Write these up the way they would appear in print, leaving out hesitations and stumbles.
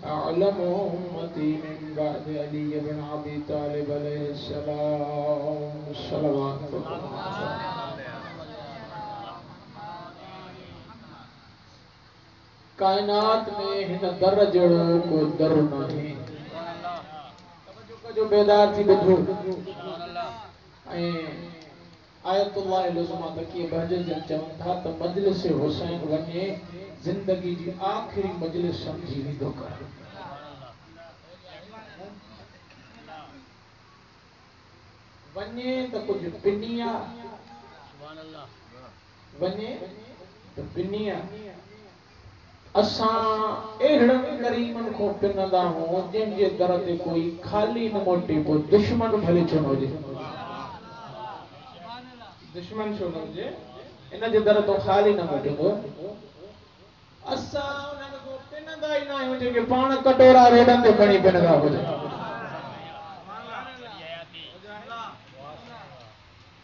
أعلم أمتي من بعد علي بن أبي طالب عليه السلام صلوات कायनात में हिन दर जहिड़ो को दर नाहे जो बेदार थी ॿुधो ऐं आयतुल्लाह लुज़मा तकी बहजत जन चवनि था त मजलिस हुसैन वञे ज़िंदगी जी आख़िरी मजलिस समझी वेंदो कर वञे त कुझु पिनिया वञे त पिनिया असां अहिड़नि करीमनि खां पिनंदा हूं जंहिंजे दर ते कोई ख़ाली न मोटे पोइ दुश्मन भले छो न हुजे दुश्मन छो न हुजे इन जे दर तो ख़ाली न मोटंदो असां उन्हनि खां पिनंदा ई न आहियूं जेके पाण कटोरा रोडनि ते खणी पिनंदा हुजनि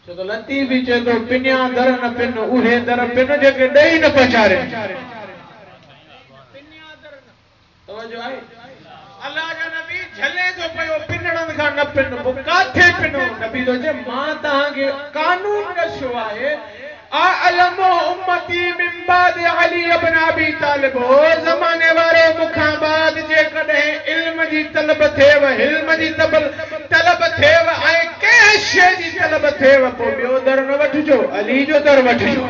छो त लतीफ़ बि चए थो पिनिया दर न पिन उहे दर पिन जेके ॾेई न पहुचारे तवजो आहे अल्लाह जा नबी झले जो पयो पिनड़न खां न पिन पो काथे पिनो नबी जो जे मां तहांखे कानून रखियो आहे अअलम उम्मती मिन बाद अली इब्न अबी तालिब ज़माने वारो मुखां बाद जे कॾहिं इल्म जी तलब थिएव हिल्म जी तलब थिएव ऐं कंहिं शइ जी तलब थिएव पोइ ॿियो दर न वठिजो अली जो दर वठिजो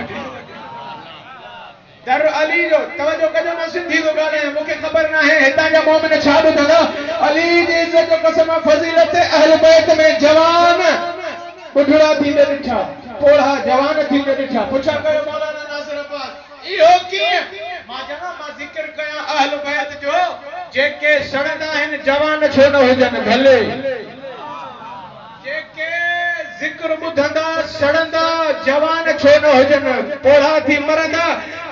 दर अली जो तवजो कजो मां सिंधी थो ॻाल्हायां मूंखे ख़बर न आहे हितां जा मोमिन छा ॿुधंदा अली जी इज़त कसम फज़ीलत अहल बैत में जवान बुढ़ड़ा थींदे ॾिठा पोढ़ा जवान थींदे ॾिठा पुछा कयो मौलाना नासिर अब्बास इहो कीअं मां चवां मां ज़िक्र कयां अहल बैत जो जेके सड़ंदा आहिनि जवान छो न हुजनि भले जेके ज़िक्र ॿुधंदा सड़ंदा जवान छो न हुजनि पोढ़ा थी मरंदा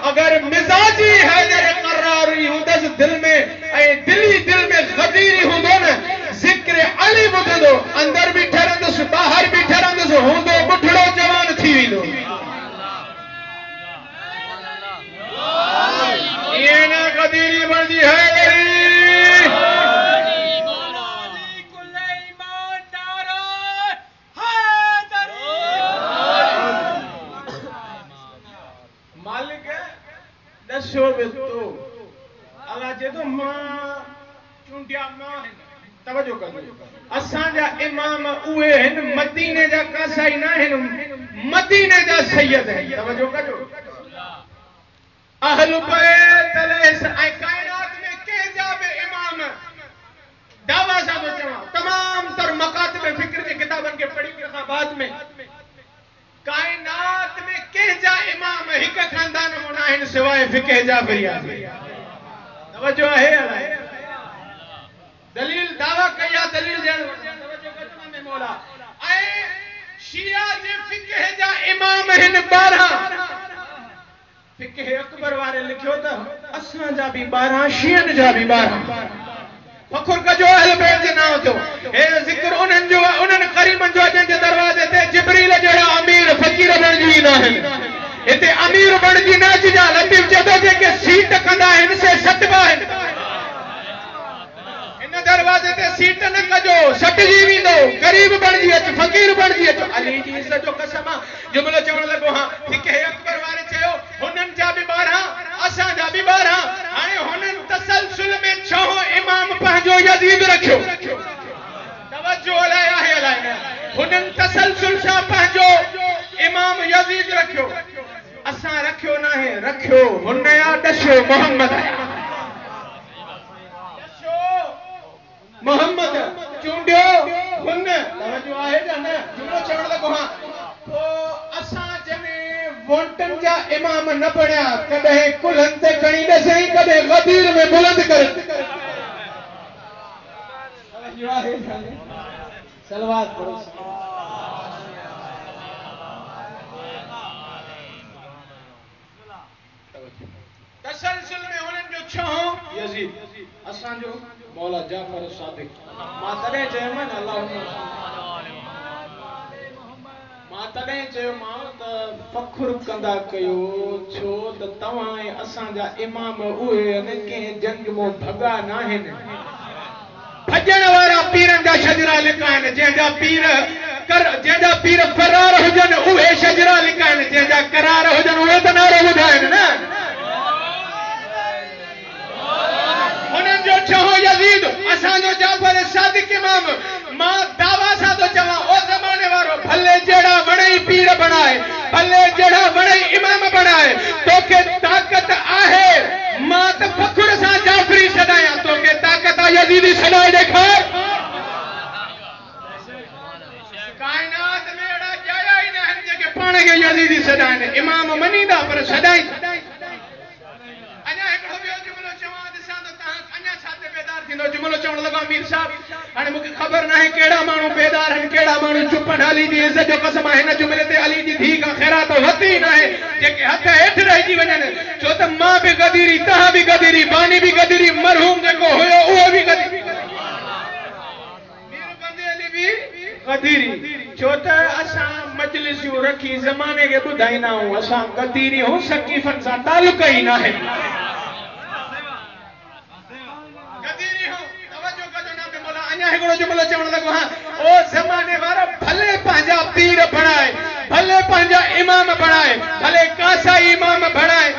अगर मिजाजी हैदर करारी हूंदसि दिल में ऐं दिल में ग़दीरी हूंदो न ज़िक्र अली ॿुधंदो अंदर बि ठरंदुसि ॿाहिरि बि ठरंदुसि हूंदो बुढ़ड़ो जवान थी वेंदो ईअं न ग़दीरी बणिजी हैदरी दसो बेतो अल्लाह जे तो मां चूंडिया मां तवजो कजो असां जा इमाम उहे हैं मदीने जा कासाई ना हैं मदीने जा सैयद हैं तवजो कजो अहल बैत अलैहि ऐं कायनात में के जा बि इमाम दावा सा तो चवा तमाम तर मकातब फिक्र के किताबन के पढ़ी के बाद में कायनात में के जा इमाम हिक खानदान मोना आहिनि सिवाय फिक़ह जाफरिया तवजो है अलाए दलील दावा कया दलील ॾियण तवजो कजो में मौला ऐं शिया जे फिक़ह जा इमाम हिन 12 फिक़ह अकबर वारे लिखियो त असां जा भी 12 शियन जा भी 12 फखुर कजो अहल बैत जे नाम तो हे ज़िक्र उन्हनि जो उन्हनि करीमन जो जंहिंजे दरवाजे ते जिब्रील जहिड़ा अमीर फकीर बणिजी ईंदा आहिनि हिते अमीर बणिजी न अचिजा लतीफ़ चवंदो जेके सीट कंदा आहिनि से सटबा आहिनि हिन दरवाजे ते सीट न कजो सटजी वेंदो गरीब बणिजी अच फकीर बणिजी अच अली जी इज़त जो कसम जुमलो चवण लॻो हा फिक़ह अकबर वारे चयो हुननि जा बि 12 असां जा बि 12 हाणे हुननि तसलसल में छो इमाम पंहिंजो यज़ीद रखियो तवज्जो अलाए आहे अलाए हुननि तसलसल सां पंहिंजो इमाम यज़ीद रखियो असां रखियो न आहे रखियो हुन या ॾसो मोहम्मद ॾसो मोहम्मद चूंडियो हुन तवज्जो आहे न जुमलो चवण लॻो हा पोइ असां जॾहिं वोटन जा इमाम न पढ़िया कॾहिं कुल्हनि ते खणी ॾसई कॾहिं ग़दीर में बुलंद करे सलवात पढ़ो तसलसल में हुननि जो छो यज़ीद असां जो मौला जाफर सादिक मां तॾहिं चयोमांइ न अल्लाह मां तॾहिं चयोमांव त फ़ख्रु कंदा कयो छो त तव्हां ऐं असांजा इमाम उहे आहिनि कंहिं जंग मां भॻा न आहिनि भॼण वारा पीरनि जा शजरा लिका आहिनि जंहिंजा पीर फरार हुजनि उहे शजरा लिका आहिनि जंहिंजा करार हुजनि उहे त नारो ॿुधाइनि न हुननि जो चहो यज़ीद असांजो जाफ़र सादिक इमाम मां दावा सां थो चवां ओ ज़माने वारो भले जहिड़ा वणई पीर बणाए भले जहिड़ा वणई इमाम बणाए तोखे ताक़त आहे मां त फ़ख्र सां जाफ़री सॾायां तोखे ताक़त आहे यज़ीदी सॾाए ॾेखार काइनात में अहिड़ा ॼाया ई न आहिनि जेके पाण खे यज़ीदी सॾाइनि इमाम मञींदा पर सॾाई अञा हिकिड़ो ॿियो जुमिलो चवां ॾिसां त तव्हां अञा छा ते बेदार थींदो जुमिलो चवण लॻा मीर साहब हाणे मूंखे ख़बर न आहे कहिड़ा माण्हू बेदार आहिनि कहिड़ा माण्हू चुप आहिनि अली जी इज़त जो कसम आहे हिन जुमिले ते अली जी धीउ खां ख़ैरात वरिती न आहे जेके हथ हेठि रहिजी वञनि छो त मां बि गदीरी तव्हां बि गदीरी बानी बि गदीरी मरहूम जेको हुयो उहो बि गदीरी गदीरी छो त असां मजलिसूं रखी ज़माने खे ॿुधाईंदा आहियूं असां गदीरी हूं सकीफ़नि सां तालुक ई न आहे अञा हिकिड़ो जुमिलो चवण लॻो हा ओ ज़माने वारा भले पंहिंजा पीर बणाए भले पंहिंजा इमाम बणाए भले कासा इमाम बणाए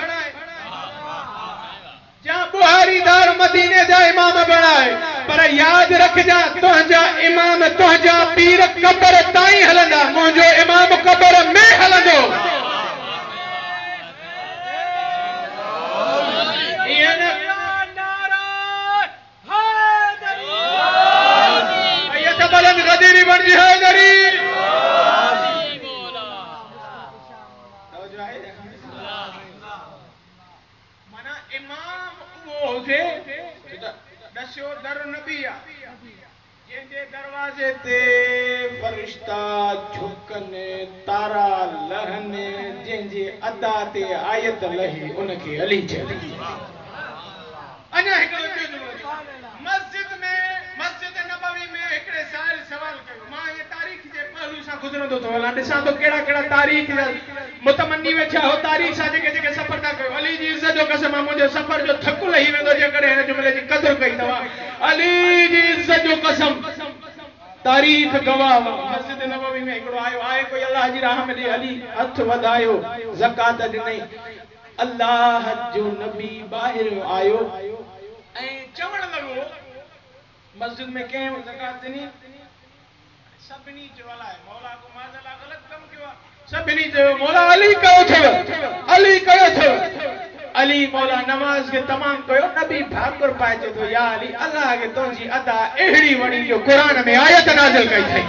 या बुहारीदार मदीने जा इमाम बणाए पर यादि रखजा तुंहिंजा इमाम तुंहिंजा पीर क़ब्र ताईं हलंदा मुंहिंजो इमाम क़ब्र में हलंदो बुलंद गदीरी बणजी हैदरी माना इमाम उहो हुजे दस्यो दर नबी आहे जंहिंजे दरवाज़े ते फरिश्ता झुकनि तारा लहनि जंहिंजे अदा ते आयत लही उनखे अली चइबी अञा हिकिड़ो मस्जिद नबवी में हिकिड़े साहिल सवाल कयो मां ये तारीख़ जे पहलू सां गुज़रंदो थो हलां ॾिसां थो कहिड़ा कहिड़ा तारीख़ जा मुतमनी वेठा हो तारीख़ सां जेके सफ़र था कयो अली जी इज़त जो कसम आहे मुंहिंजे सफ़र जो थकु लही वेंदो जेकॾहिं हिन जुमिले जी क़दुरु कई अथव अली जी इज़त जो कसम तारीख़ गवाह मस्जिद नबवी में हिकिड़ो आयो आहे कोई अल्लाह जी राह में अली हथ वधायो ज़कात ॾिनई अल्लाह जो नबी ॿाहिरि आयो ऐं चवण लॻो मस्जिद में कंहिं ज़कात ॾिनी सभिनी चयो अलाए मौला को माज़अल्लाह ग़लत कमु कयो आहे सभिनी चयो मौला अली कयो अथव अली मौला नमाज़ खे तमामु कयो नबी भाकुर पाए चए थो या अली अल्लाह खे तुंहिंजी अदा अहिड़ी वणी जो क़ुर में आयत नाज़िल कई अथई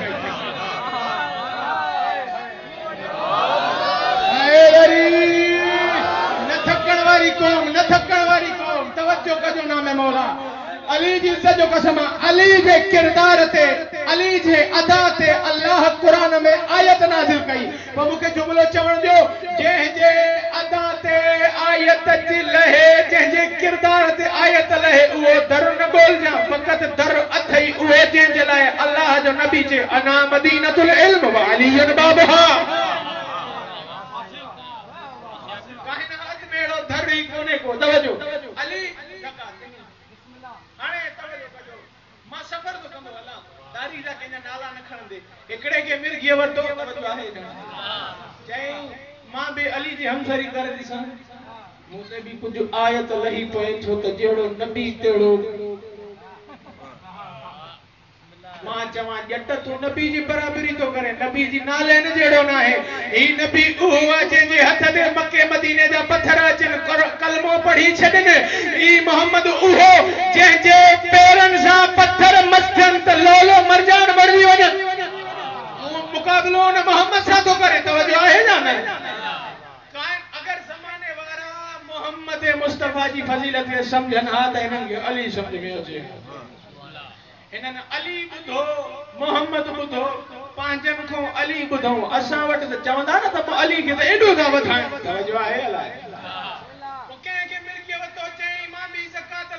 न थकण वारी क़ौम तवज्जो कजो नामे मौला अली जी इज़त जो कसम अली जे किरदार ते अली जे अदा ते अल्लाह कुरान में आयत नाज़िल कई पर मूंखे जुमिलो चवण जो जंहिंजे अदा ते आयत जी लहे जंहिंजे किरदार ते आयत लहे उहो दर न ॻोल्हिजां फ़क़ति दर अथई उहे जंहिंजे लाइ अल्लाह जो नबी चए अना मदीनतुल इल्म व अलीयुन बाबुहा काइनात में अहिड़ो दर ई कोन्हे को तवज्जो अली हाणे तवज्जो कजो मां सफ़र थो कंदो हलां दारी जा कंहिंजा नाला न खणंदे हिकिड़े खे मिर्गीअ वरितो तवज्जो आहे चई मां बि अली जी हमसरी करे ॾिसां मूं ते बि कुझु आयत लही पए छो त जहिड़ो नबी तहिड़ो मां चवां ॼट तूं नबी जी बराबरी थो करे नबी जी नाले न जहिड़ो न आहे ही नबी उहो आहे जंहिंजे हथ ते मके मदीने जा पत्थर अचनि कलमो पढ़ी छॾनि ही मोहम्मद उहो जंहिंजे पेरनि सां पत्थर मथनि त लोलो मरजान मरजी वञनि मुक़ाबिलो न मोहम्मद सां थो करे तवज्जो आहे या न अगर ज़माने वारा मोहम्मद मुस्तफ़ा जी फज़ीलत खे सम्झनि हा त हिननि खे अली सम्झ में अचे हिननि अली ॿुधो मोहम्मद ॿुधो पंहिंजनि खां अली ॿुधो असां वटि त चवंदा न त अली खे त एॾो था वधाइनि तवज्जो आहे अलाए कंहिंखे मिर्गी वरितो चई मां बि ज़कात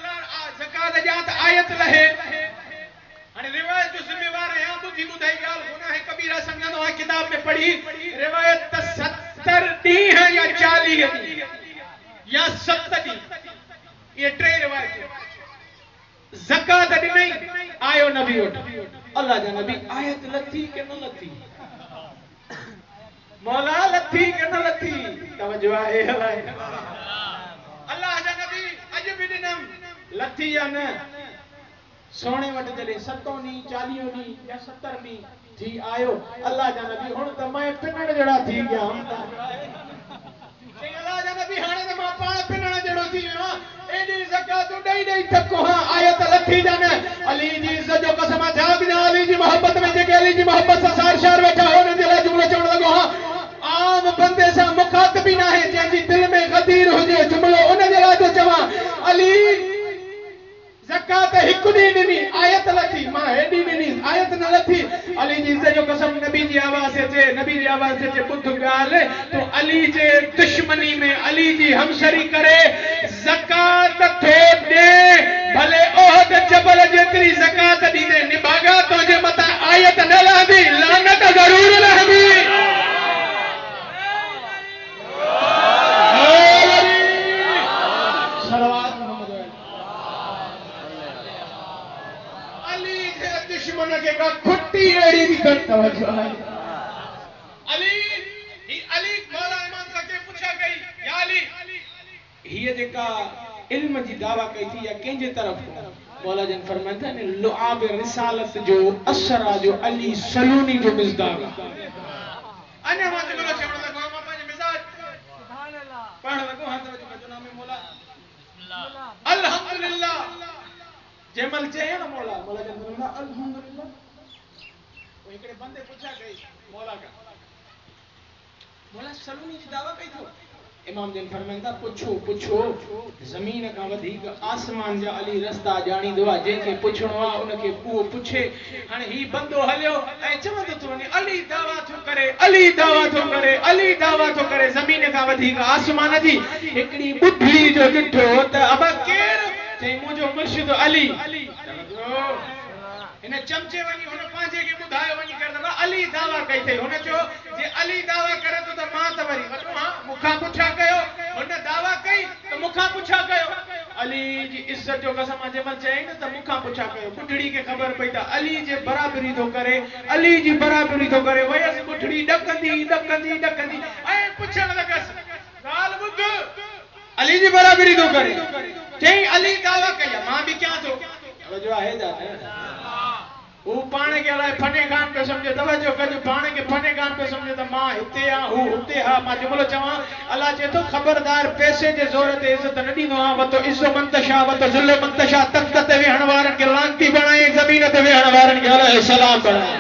ॾियां त आयत लहे हाणे रिवायत जो ज़िम्मेवार आहियां ॿुधी ॿुधाई ॻाल्हि गुनाह कबीरा सम्झंदो आहियां किताब में पढ़ी रिवायत 70 ॾींहं है या 40 ॾींहं या 7 ॾींहं, ये 3 रिवायत। ज़कात ॾिनई, आयो नबी वटि, अल्लाह जा नबी आयत लथी के न लथी, मौला लथी के न लथी, तवज्जो आहे हलाए। अल्लाह जा नबी अज भी ॾिनम, लथी या न, सोने वटि जॾहिं 7 ॾींहं 40 ॾींहं या 70 ॾींहं थी आयो, अल्लाह जा नबी हुन त मैं पिनण जड़ा थी गया हूं ता, अल्लाह जा नबी हाणे त मां पाण पिनण जड़ो थी वियो आं, एडी ज़कात ॾेई ॾेई थको हां, आयत लथी जान। अली जी इज्जत जो कसम आहे, जाग ना अली जी मोहब्बत में, जेके अली जी मोहब्बत सां सार शार वेठा हो उन्हनि जे लाइ जुमिलो चवण लॻो हां, आम बंदे सां मुखातिबी न आहे, जंहिंजी दिलि में गदीर हुजे जुमिलो उन जे लाइ थो चवां। अली ज़कात हिकु ॾींहुं ॾिनी, आयत लथी, मां हेॾी ॾिनी, आयत न लथी। अली जी इज्जत जो कसम, नबी जी आवाज़ अचे, नबी जी आवाज़ अचे, ॿुध ॻाल्हि, तो अली जे दुश्मनी में अली जी हमसरी करे ज़कात थो ॾे, भले ओहद जबल जेतिरी ज़कात ॾींदे, निभागा तुंहिंजे मथां आयत न लहंदी, लानत ज़रूर लहंदी। दुश्मन के का खुट्टी एड़ी दी करता है। अली अली मौला इमाम के पूछा गई, या अली ये जेका इल्म जी दावा कई थी या कंहिंजे तरफ, मौला जन फरमाता ने लुआब रिसालत जो असरा जो अली सलूनी जो मिज़दार अने मां चलो चवण लॻो मां पंहिंजे मिज़ाज सुभान अल्लाह पढ़ लॻो हां त जो नाम मौला बिस्मिल्लाह अल्हम्दुलिल्लाह जेमल चए ना मौला जन फरमाता अल्हम्दुलिल्लाह। वो एकड़े बंदे पूछा गई मौला का, मौला सलूनी जी दावा कई थो, इमाम जन फरमाइंदा पुछो ज़मीन का वधीक आसमान जा अली रस्ता जाणींदो आहे, जंहिंखे पुछणो आहे उनखे उहो पुछे। हाणे ही बंदो हलियो ऐं चवंदो थो वञे अली दावा थो करे, अली दावा थो करे, अली दावा थो करे ज़मीन का वधीक आसमान जी। हिकिड़ी ॿुढड़ी जो ॾिठो त अब केरु, चई मुंहिंजो मुर्शिद अली। इन चमचे वञी हुन पंहिंजे खे ॿुधायो वञी करे त अली दावा कई अथई। हुन चयो जे अली दावा करे थो त मां त वरी वॾो हां मूंखां पुछा कयो, हुन दावा कई त मूंखां पुछा कयो। अली जी इज्जत जो कसम आहे, जंहिंमहिल चई न त मूंखां पुछा कयो, ॿुढड़ी खे ख़बर पई त अली जे बराबरी थो करे, अली जी बराबरी थो करे। वयसि ॿुढड़ी ॾकंदी ऐं पुछण लॻसि ॻाल्हि ॿुध, अली जी बराबरी थो करे, चई अली दावा कई आहे मां बि कयां थो। तवज्जो आहे जाने, वो पाण के अलाए फने खान पे समझे, तवज्जो कजो, पाण के फने खान पे समझे त मां हिते आ हू हुते हा। मां जुमलो चवां, अल्लाह चए थो ख़बरदार पैसे जे ज़ोर ते इज्जत न ॾींदो आहियां, वतो इज़्ज़ो मंतशा वतो ज़ुल्ल मंतशा, तख्त ते वेहण वारनि खे लानती बणाए, ज़मीन ते वेहण वारनि खे अलैहि सलाम बणाए।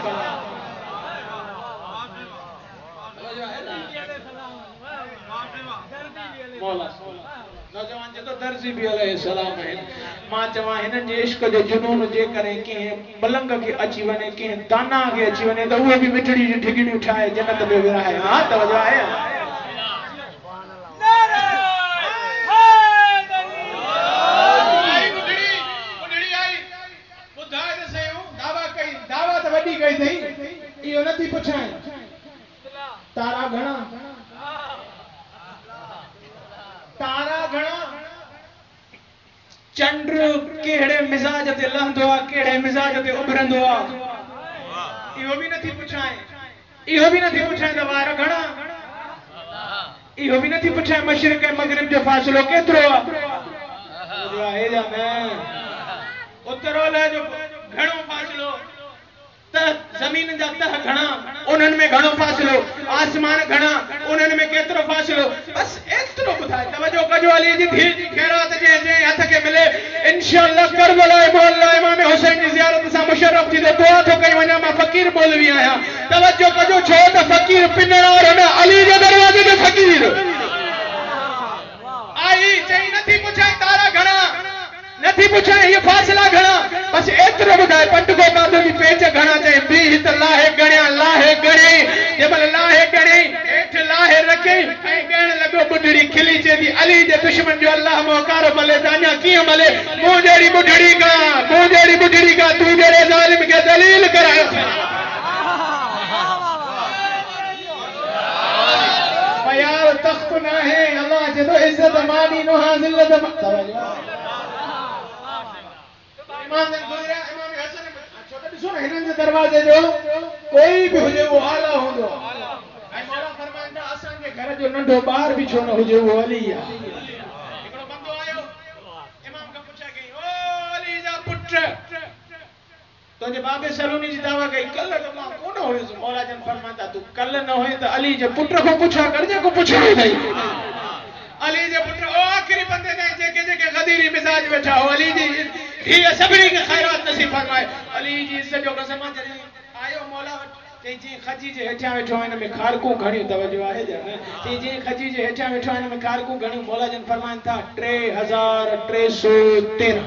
मौला नौजवान जो दर्जी भी अलैहि सलाम है। मां चवां हिननि जे इश्क जो जुनून जे करे कंहिं मलंग खे अची वञे, कंहिं दाना खे अची वञे त उहे बि मिठड़ी जी ठिगड़ियूं ठाहे जन्नत में विराहे। हा तवज्जो आहे। ॿुढड़ी आई ॿुधाए त सयूं, दावा कई, दावा त वॾी कई अथई, इहो नथी पुछां तारा घणा, तारा घणा, चंड केड़े मिजाज ते लहंदो आ, केड़े मिजाज ते उभरंदो आ, इहो भी नथी पुछाए, इहो भी नथी पुछाए त वार घणा, इहो भी नथी पुछाए मशरिक ऐं मगरिब जो फासिलो केतिरो आ। जो आहे जा मैं उत्तर ओलह जो घणो फासिलो, त ज़मीन जा तह घणा, उन्हनि में घणो फासिलो, आसमान घणा, उन्हनि में केतिरो फासिलो, बस एतिरो ॿुधाए। तवज्जो कजो, अली जी धीउ जी खैरात जंहिं हथ खे मिले इंशाअल्लाह करबला मोहल्ला इमाम हुसैन जी ज़ियारत सां मुशर्रफ थी दुआ थो कई वञा। मां फ़कीर मौलवी आहियां, तवज्जो कजो, छो त फ़कीर पिनण वारो न, अली जे दरवाजे ते फ़कीर आई। चई नथी पुछाए तारा घणा, नथी पुछाए ये फासला घणा, बस एतिरो ॿुधाए पटको कादो जी पेच घणा। चई बी हित लाहे गणिया, लाहे गणे, जंहिंमहिल लाहे गणे हेठि लाहे रखे ऐं ॻण लॻो, ॿुढड़ी खिली चए थी अली जे दुश्मन जो अल्लाह मोहकारो मले त अञा कीअं मले। मूं जहिड़ी ॿुढड़ी का तूं जहिड़े ज़ालिम खे दलील करायो। तख्त ना है अल्लाह जदो इज्जत मानी नो हाजिल द इमाम ने गुजरा इमाम हसन छोटा ॾिसो न हिननि जे दरवाजे जो कोई भी हुजे वो आला हूंदो ऐं मौला फरमाईंदा असां जे घर जो नंढो ॿार भी छो न हुजे वो अली आहे हिकिड़ो बंदो आयो इमाम खां पुछा कई ओ अली जा पुट तुझे बाबे सलूनी जी दावा कई कल तो मां कोन हुयुसि मौला जन फरमाईंदा तू कल न हुई त अली जे पुट को पुछा कर जेको पुछणो अथई अली जे पुट ओ आखिरी बंदे ताईं जेके जेके गदीरी मिजाज वेठा हो अली जी हीअ सभिनी खे खैरात नसीब फरमाए अली जी इज़त जो कसम जॾहिं आयो मौला वटि चई जीअं खजी जे हेठियां वेठो हिन में खारकूं घणियूं तवजो आहे ॼण चई जीअं खजी जे हेठियां वेठो हिन में खारकूं घणियूं मौला जन फरमाइनि था 3313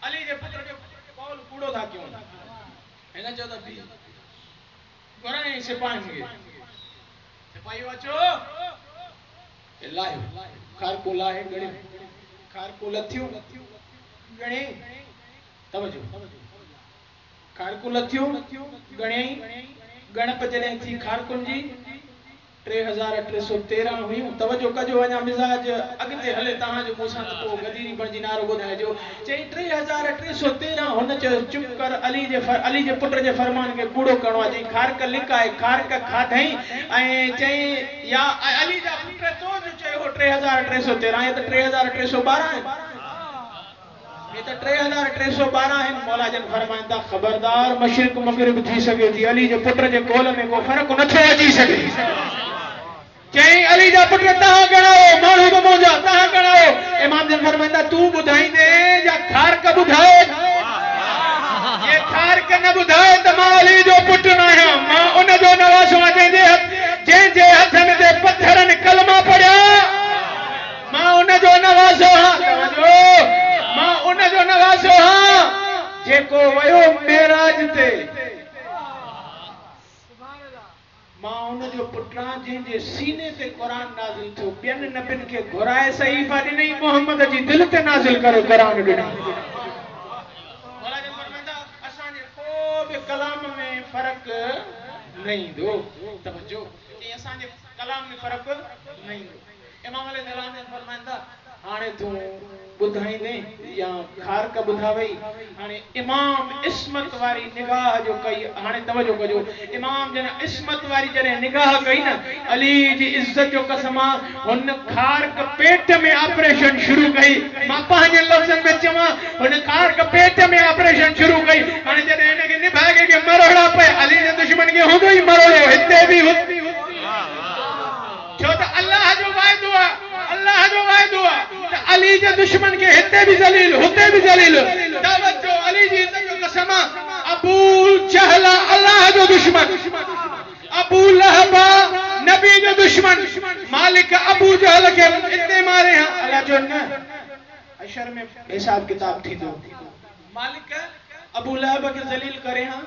अली जे पुत्र जो कौल कूड़ो था क्यों हिन चयो त बी घुराई सिपाहियुनि खे सिपाहियो अचो लाहियो खारको लाहे गणे खारको लथियो गणे तवजो खारको लथियो गणे गणप जॾहिं थी खारकुनि जी 3313 हुयूं तवजो कजो वञा मिजाज अॻिते हले तव्हांजो मूंसां त पोइ गदीरी बणिजी नारो ॿुधाइजो चई 3313 हुन चयो चुप कर अली जे पुट जे फरमान खे कूड़ो करणो आहे चई खारक लिकाए खारक खाधई ऐं चई या अली जा पुट तो जो चयो 3313 ये त 3312 आहिनि ये त 3312 आहिनि मौला जन फरमाइंदा ख़बरदार मशरिक़ मग़रिब थी सघे थी अली जे पुट जे कोल में को फ़र्क़ु नथो अची सघे चई अली जा पुट तहां गणाओ माण्हू तो मौजा तहां गणाओ इमाम जन फरमाइंदा तू ॿुधाईंदे या खारक ॿुधाए ये खारक न ॿुधाए त मां अली जो पुट न आहियां मां उन जो नवाज़ो आहियां जंहिंजे हथनि ते पत्थरनि कलमा पढ़िया मां उन जो नवाज़ो आहियां मां उन जो नवाज़ो आहियां जेको वयो मेराज ते मां उन जो पुटरा जंहिंजे सीने ते क़ुर नाज़िल थियो ॿियनि नबियुनि खे घुराए सहीफ़ा ॾिनई मोहम्मद जी दिलि ते नाज़िल करे क़ुर ॾिनई असांजे को बि कलाम में फ़र्क़ु न ईंदो तवजो चई असांजे कलाम में फ़र्क़ु न ईंदो इमाम अली सलाम फरमाईंदा हाणे तूं ॿुधाईंदे या खारक ॿुधावई हाणे इमाम इस्मत वारी निगाह जो कई हाणे तवजो कजो इमाम जन इस्मत वारी जॾहिं निगाह कई न अली जी इज़त जो कसम हुन खारक पेट में ऑपरेशन शुरू कई मां पंहिंजे लफ़्ज़नि में चवां हुन खारक पेट में ऑपरेशन शुरू कई हाणे जॾहिं हिनखे निभागे के मरोड़ा पे अली जे दुश्मन खे हूंदो ई मरोड़ो हिते बि छो त अल्लाह जो वाइदो आहे अल्लाह जो वाइदो आहे त अली जे दुश्मन के हिते भी जलील होते भी जलील तवज्जो अली जी इज्जत जो कसम अबू जहल अल्लाह जो दुश्मन अबू लहब नबी जो दुश्मन मालिक अबू जहल के इतने मारे हैं अल्लाह जो न अशर में हिसाब किताब थी दो मालिक अबू लहब के जलील करे हां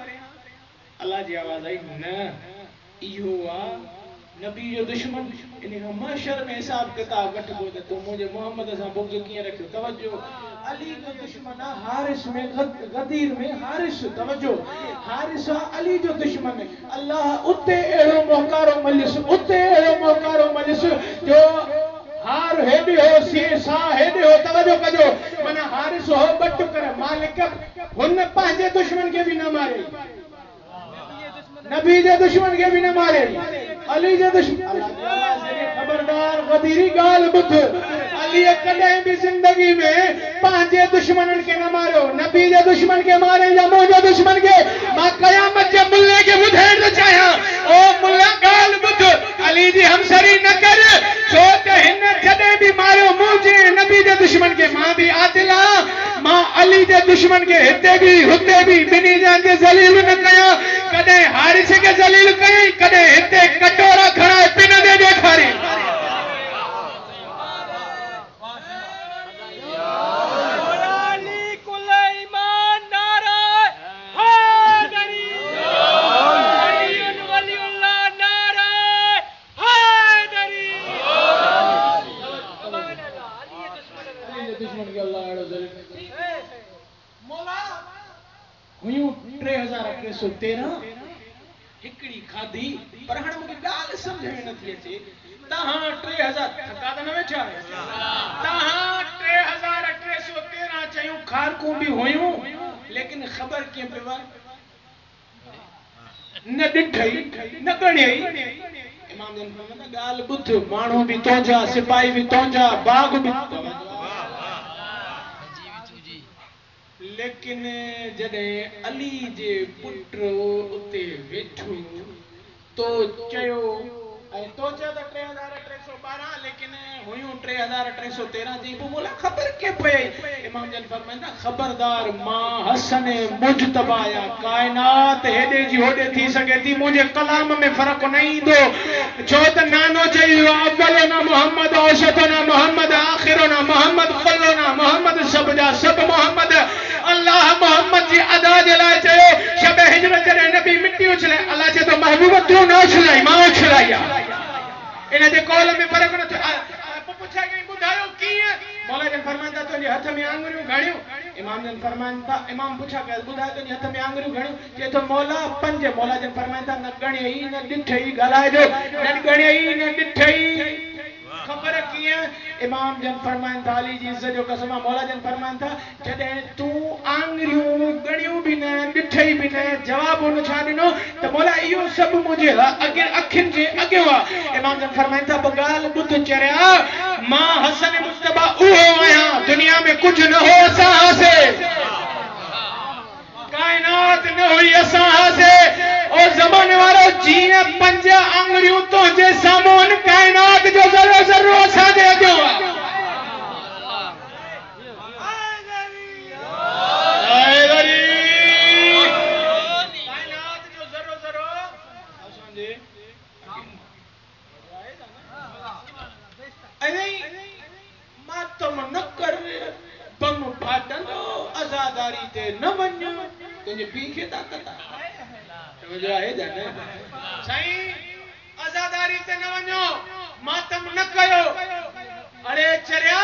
अल्लाह जी आवाज आई न इहो आ नबी जो दुश्मन इन महशर में हिसाब किताब वठबो त तू मुझे मोहम्मद सा बुग़्ज़ कीअं रखियो तवज्जो अली जो दुश्मन हारिस में गदीर में हारिस तवज्जो हारिस अली जो दुश्मन अल्लाह उते एड़ो मोकारो मलिस जो हार हेॾे हो सा हेॾे हो तवज्जो कजो माना हारिस हो बट कर मालिक हुन पंहिंजे दुश्मन के भी न मारे नबी जे दुश्मन के भी न मारे अली जे दुश्मन खबरदार गदीरी गाल बुध अली कदे भी जिंदगी में पंहिंजे दुश्मनन के न मारो नबी जे दुश्मन के मारे या मुंहिंजे दुश्मन के मां कयामत जे मुल्ले के ॿुधाइण थो चाहियां ओ मुल्ला गाल बुध अली जी हमसरी न कर छो त हिन जॾहिं भी मारियो मुंहिंजे नबी जे दुश्मन के मां भी आदिल आहियां मां अली जे दुश्मन के हिते भी हुते भी बिनी जे जलील न कयां कदे हारिस के जलील कई कदे हिते कटोरा खड़ा पिन दे ॾेखारी हुयूं 3313 हिकड़ी खाधी पर हाणे मूंखे ॻाल्हि सम्झ में नथी अचे तव्हां 3000 थका त न वेठा तव्हां 3313 चयूं खारकूं बि हुयूं लेकिन ख़बर कीअं पियो न ॾिठई न ॻणियई इमाम जन फरमाईंदा ॻाल्हि ॿुध माण्हू बि तुंहिंजा सिपाही बि तुंहिंजा बाग बि लेकिन जॾहिं अली जे पुट उते वेठो तो चयो ऐं तो चयो त 3312 लेकिन हुयूं 3313 जी पोइ मोला ख़बर कीअं पई इमाम जन फरमाईंदा ख़बरदार मां हसन मुजतबा या कायनात हेॾे जी होॾे थी सघे थी मुंहिंजे कलाम में फ़र्क़ु न ईंदो छो त नानो चई वियो अव्वलुना मुहम्मद औसतुना मुहम्मद आख़िरुना मुहम्मद कुल्लुना मुहम्मद सभ जा सभ मुहम्मद अल्लाह मोहम्मद जी अदा जे लाइ चयो शब हिजरत जॾहिं नबी मिटी उछले अल्लाह चए थो महबूब तूं न उछलाई मां उछलाई इन जे कौल में फ़र्क़ु न थियो पुछा कई ॿुधायो कीअं मौला जन फरमाईंदा तुंहिंजे हथ में आङुरियूं घणियूं इमाम जन फरमाईंदा इमाम पुछा कयो ॿुधायो तुंहिंजे हथ में आङुरियूं घणियूं चए थो मौला 5 मौला जन फरमाईंदा न ॻणियई न ॾिठई ॻाल्हाइजो न ॻणियई न ॾिठई ख़बर कीअं इमाम जन फरमाईंदा अली जी इज़्ज़त जो कसम मौला जन फरमाईंदा जॾहिं तूं आङुरियूं ॻणियूं बि न ॾिठई बि न जवाब उन छा ॾिनो त मौला इहो सभु मुंहिंजे अखियुनि जे अॻियो आहे इमाम जन फरमाईंदा पोइ ॻाल्हि ॿुध चरिया मां हसन मुस्तफा उहो आहियां दुनिया में कुझु न हो असां हासिल कायनात न हुई असां हासिल ओ ज़माने वारो जीअं 5 आङुरियूं तुंहिंजे साम्हूं कायनात जो ज़रो ज़रो असांजे अॻियो आहे मातम न कर बम फाटंदो आज़ादारी ते न वञ तुंहिंजे पीउ खे ताक़त आहे साईं आज़ादारी ते न वञो मातम न कयो अरे चरिया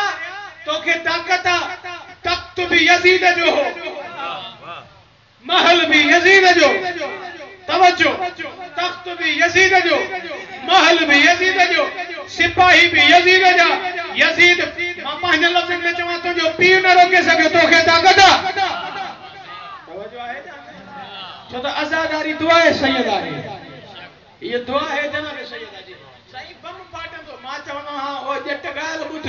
तोखे ताक़त आहे तख्त बि यज़ीद जो हो महल भी यजीद जो तवज्जो तख्त भी यजीद जो महल भी यजीद जो सिपाही भी यजीद जा यजीद मां पंहिंजे लफ़्ज़नि में चवां थो जो पीउ न रोके सघियो तोखे ताक़त आहे तवज्जो आहे छो त आज़ादारी दुआ है सैयद आहे ये दुआ है जनाब सैयद जी साईं बम फाटंदो मां चवंदो हां ओ जट ॻाल्हि ॿुध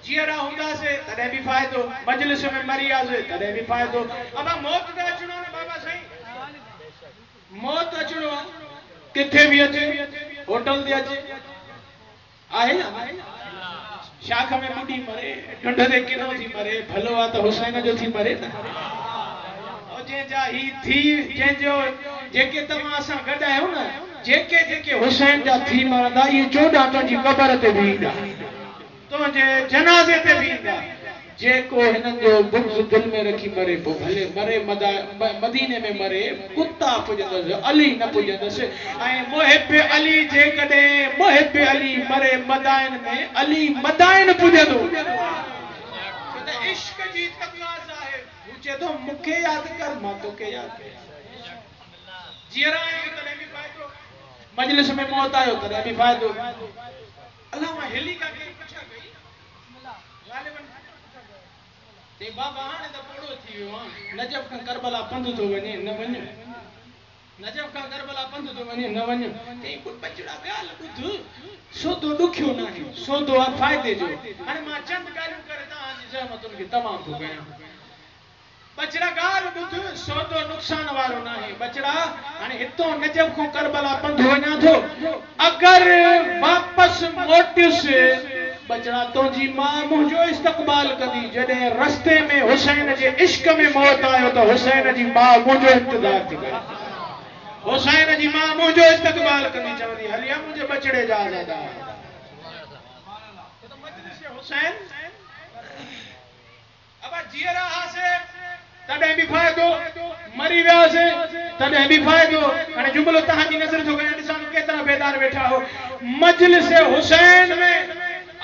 जीअरा हूंदासीं तॾहिं बि फ़ाइदो मजलिस में मरी आसे तॾहिं बि फ़ाइदो अब मौत ते अचणो न बाबा साईं मौत अचणो किथे भी अचे होटल ते अचे आहे न शाख में ॿुडी मरे ढंढ ते किनो थी मरे भलो आहे त हुसैन जो थी मरे न जंहिंजा ही थी जंहिंजो जेके तव्हां असां गॾु आहियूं न जेके जेके हुसैन जा थी मरंदा इहे 14 तुंहिंजी क़बर ते बि ईंदा तुंहिंजे जनाज़े ते बि ईंदा जेको हिननि जो बुग़्ज़ दिल में रखी मरे पोइ भले मरे मदीने में मरे कुत्ता पुॼंदसि अली न पुॼंदसि ऐं मुहिब अली जेकॾहिं मुहिब अली मरे मदाइन में अली मदाइन पुॼंदो इश्क जी तक़ाज़ा आहे चए थो मूंखे यादि कर मां तोखे यादि जीअरा आहियूं तॾहिं बि फ़ाइदो मजलिस में मौत आयो तॾहिं बि फ़ाइदो अलाह मां हिली का पुछा गई ग़ालिबन ते बाबा हाणे त पूरो थी वियो आहे नजफ खां करबला पंध थो वञे न वञ नजफ खां करबला पंध थो वञे न वञ ते कुझु बचड़ा ॻाल्हि ॿुध सौदो ॾुखियो न आहे सौदो आहे फ़ाइदे जो हाणे मां चंद ॻाल्हियूं करे तव्हांजी ज़हमतुनि खे तमामु थो कयां बचड़ा ॻाल्हि ॿुध सौदो नुक़सान वारो न आहे बचड़ा हाणे हितों नजफ खां करबला पंध वञा थो अगरि वापसि मोटियुसि बचड़ा तुंहिंजी मां मुंहिंजो इस्तक़बाल कंदी जॾहिं रस्ते में हुसैन जे इश्क में मौत आयो त हुसैन जी मां मुंहिंजो इंतज़ार थी करे हुसैन जी मां मुंहिंजो इस्तक़बाल कंदी चवंदी हलिया मुंहिंजे बचड़े जा आज़ादा हुसैन अब जीअरा हासे तॾहिं बि फ़ाइदो मरी वियासीं तॾहिं बि फ़ाइदो हाणे जुमिलो तव्हांजी नज़र थो कयां ॾिसां केतिरा बेदार वेठा हो मजलिस हुसैन में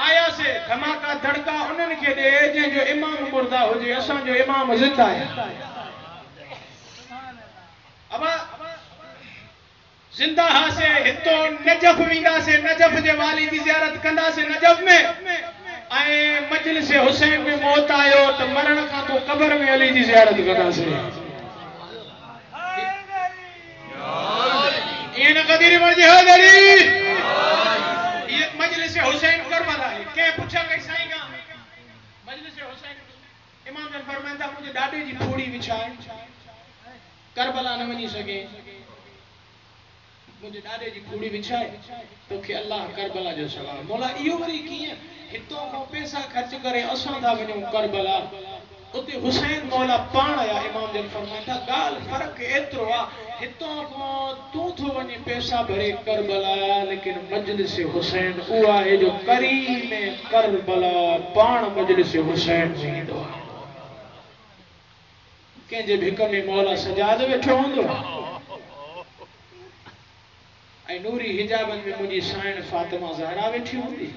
आयासीं धमाका धड़का उन्हनि खे ॾे जंहिंजो इमाम मुर्दा हुजे असांजो इमाम ज़िंदा आहे अब जीअरा हासे तॾहिं बि फ़ाइदो मरी वियासीं तॾहिं बि फ़ाइदो हाणे जुमिलो तव्हांजी नज़र थो कयां ॾिसां केतिरा बेदार वेठा हो मजलिस हुसैन में आयासीं धमाका धड़का उन्हनि खे ॾे जंहिंजो इमाम मुर्दा हुजे असांजो इमाम ज़िंदा आहे जिंदा हासे हितो नजफ विंदा से नजफ जे वाली की ज़ियारत कंदा से नजफ में आए मजलिस हुसैन में मौत आयो तो मरण का तो कब्र में अली की ज़ियारत कंदा से ये न कदीर मर्जी हो दली ये मजलिस हुसैन करबला है के पूछा कई साईं का मजलिस हुसैन इमाम जन फरमांदा मुझे डाडे जी फूड़ी विछाए करबला न वनी सके मुझे डाडे जी फूड़ी विछाए तो के अल्लाह करबला जो सवाब मौला इयो वरी किए हितो को पैसा खर्च करे असां दा वने करबला उते हुसैन मौला पाण आया इमाम जन फरमाता गाल फर्क एतरो आ हितो को तू थो वने पैसा भरे करबला लेकिन मजलिस हुसैन उआ है जो करीम करबला पाण मजलिस हुसैन जींदो के जे भिक में मौला सजाद बैठो हुंदो आई नूरी हिजाबन में मुझी साइण फातिमा ज़हरा बैठी हुंदी